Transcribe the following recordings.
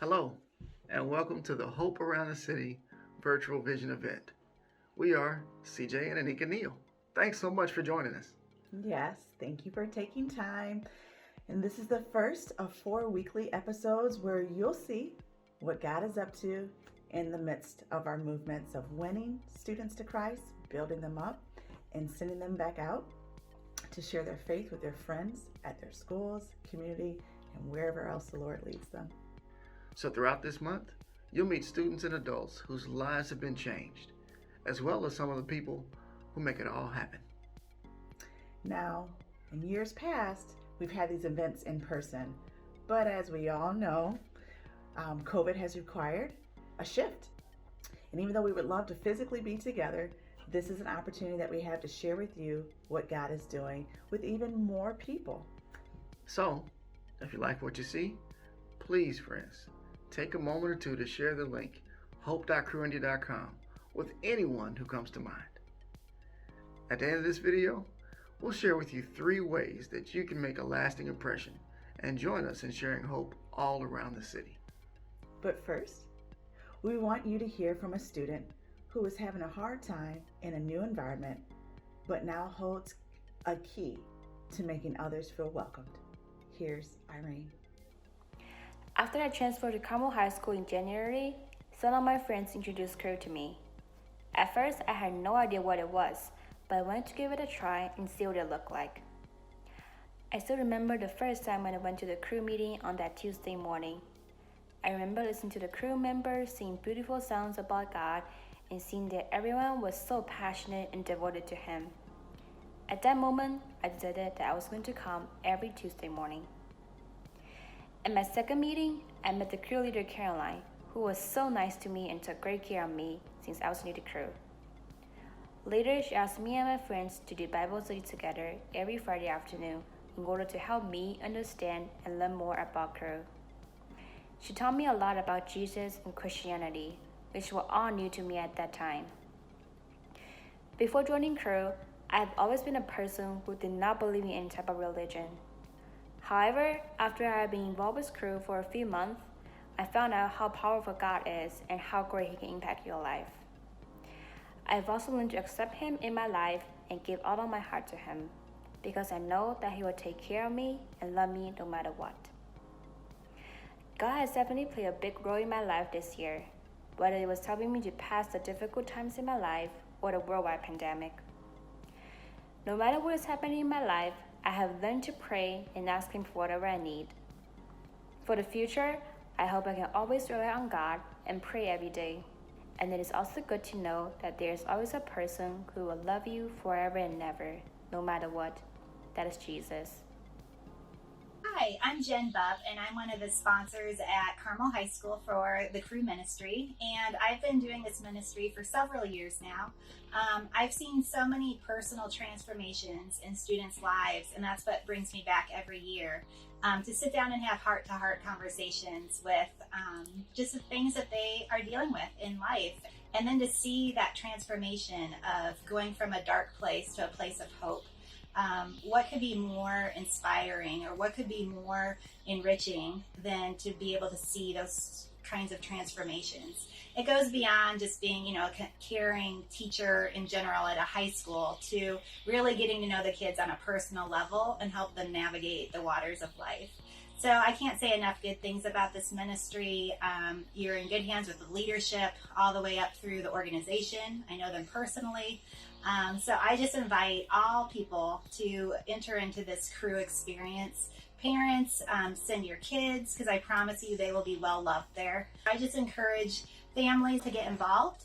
Hello, and welcome to the Hope Around the City virtual vision event. We are CJ and Anika Neal. Thanks so much for joining us. Yes, thank you for taking time. And this is the first of 4 weekly episodes where you'll see what God is up to in the midst of our movements of winning students to Christ, building them up, and sending them back out to share their faith with their friends at their schools, community, and wherever else the Lord leads them. So, throughout this month, you'll meet students and adults whose lives have been changed, as well as some of the people who make it all happen. Now, in years past, we've had these events in person, but as we all know, COVID has required a shift. And even though we would love to physically be together, this is an opportunity that we have to share with you what God is doing with even more people. So, if you like what you see, please, friends, take a moment or two to share the link hope.crewindia.com with anyone who comes to mind. At the end of this video, we'll share with you 3 ways that you can make a lasting impression and join us in sharing hope all around the city. But first, we want you to hear from a student who is having a hard time in a new environment, but now holds a key to making others feel welcomed. Here's Irene. After I transferred to Carmel High School in January, some of my friends introduced Crew to me. At first, I had no idea what it was, but I wanted to give it a try and see what it looked like. I still remember the first time when I went to the Crew meeting on that Tuesday morning. I remember listening to the Crew members sing beautiful songs about God and seeing that everyone was so passionate and devoted to Him. At that moment, I decided that I was going to come every Tuesday morning. At my second meeting, I met the crew leader Caroline, who was so nice to me and took great care of me since I was new to crew. Later, she asked me and my friends to do Bible study together every Friday afternoon in order to help me understand and learn more about crew. She taught me a lot about Jesus and Christianity, which were all new to me at that time. Before joining crew, I have always been a person who did not believe in any type of religion. However, after I had been involved with crew for a few months, I found out how powerful God is and how great He can impact your life. I've also learned to accept Him in my life and give all of my heart to Him, because I know that He will take care of me and love me no matter what. God has definitely played a big role in my life this year, whether it was helping me to pass the difficult times in my life or the worldwide pandemic. No matter what is happening in my life, I have learned to pray and ask Him for whatever I need. For the future, I hope I can always rely on God and pray every day. And it is also good to know that there is always a person who will love you forever and never, no matter what. That is Jesus. Hi, I'm Jen Bubb, and I'm one of the sponsors at Carmel High School for the Crew Ministry, and I've been doing this ministry for several years now. I've seen so many personal transformations in students' lives, and that's what brings me back every year, to sit down and have heart-to-heart conversations with just the things that they are dealing with in life, and then to see that transformation of going from a dark place to a place of hope. What could be more inspiring, or what could be more enriching than to be able to see those kinds of transformations? It goes beyond just being, a caring teacher in general at a high school to really getting to know the kids on a personal level and help them navigate the waters of life. So I can't say enough good things about this ministry. You're in good hands with the leadership all the way up through the organization. I know them personally. So I just invite all people to enter into this Crew experience. Parents, send your kids, because I promise you they will be well loved there. I just encourage families to get involved,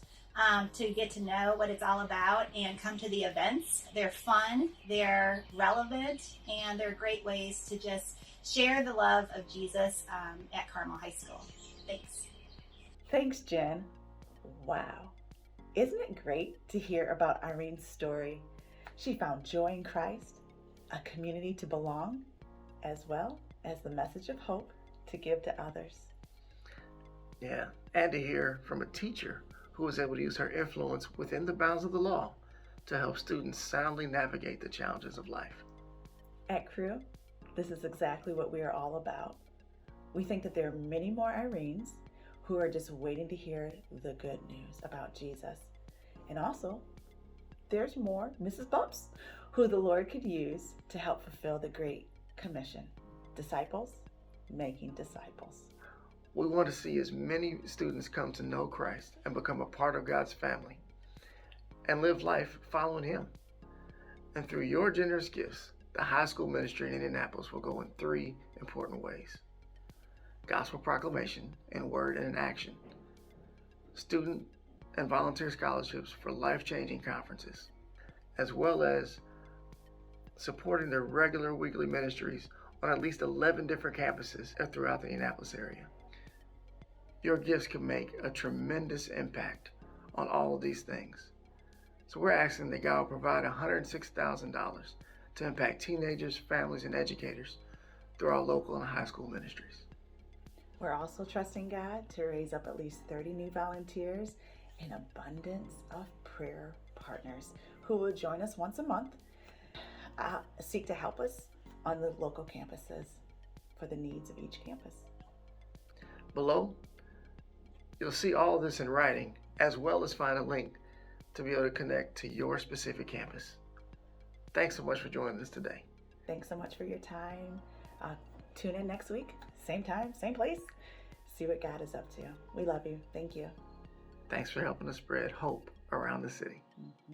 to get to know what it's all about and come to the events. They're fun, they're relevant, and they're great ways to just share the love of Jesus at Carmel High School. Thanks. Thanks, Jen. Wow. Isn't it great to hear about Irene's story? She found joy in Christ, a community to belong, as well as the message of hope to give to others. Yeah, and to hear from a teacher who was able to use her influence within the bounds of the law to help students soundly navigate the challenges of life. At Crew, this is exactly what we are all about. We think that there are many more Irenes who are just waiting to hear the good news about Jesus. And also, there's more Mrs. Bumps who the Lord could use to help fulfill the Great Commission. Disciples making disciples. We want to see as many students come to know Christ and become a part of God's family and live life following Him. And through your generous gifts, the high school ministry in Indianapolis will go in 3 important ways: gospel proclamation in word and in action, student and volunteer scholarships for life-changing conferences, as well as supporting their regular weekly ministries on at least 11 different campuses throughout the Indianapolis area. Your gifts can make a tremendous impact on all of these things. So we're asking that God will provide $106,000 to impact teenagers, families, and educators through our local and high school ministries. We're also trusting God to raise up at least 30 new volunteers and abundance of prayer partners who will join us once a month, seek to help us on the local campuses for the needs of each campus. Below, you'll see all of this in writing, as well as find a link to be able to connect to your specific campus. Thanks so much for joining us today. Thanks so much for your time. Tune in next week, same time, same place. See what God is up to. We love you. Thank you. Thanks for helping us spread hope around the city. Mm-hmm.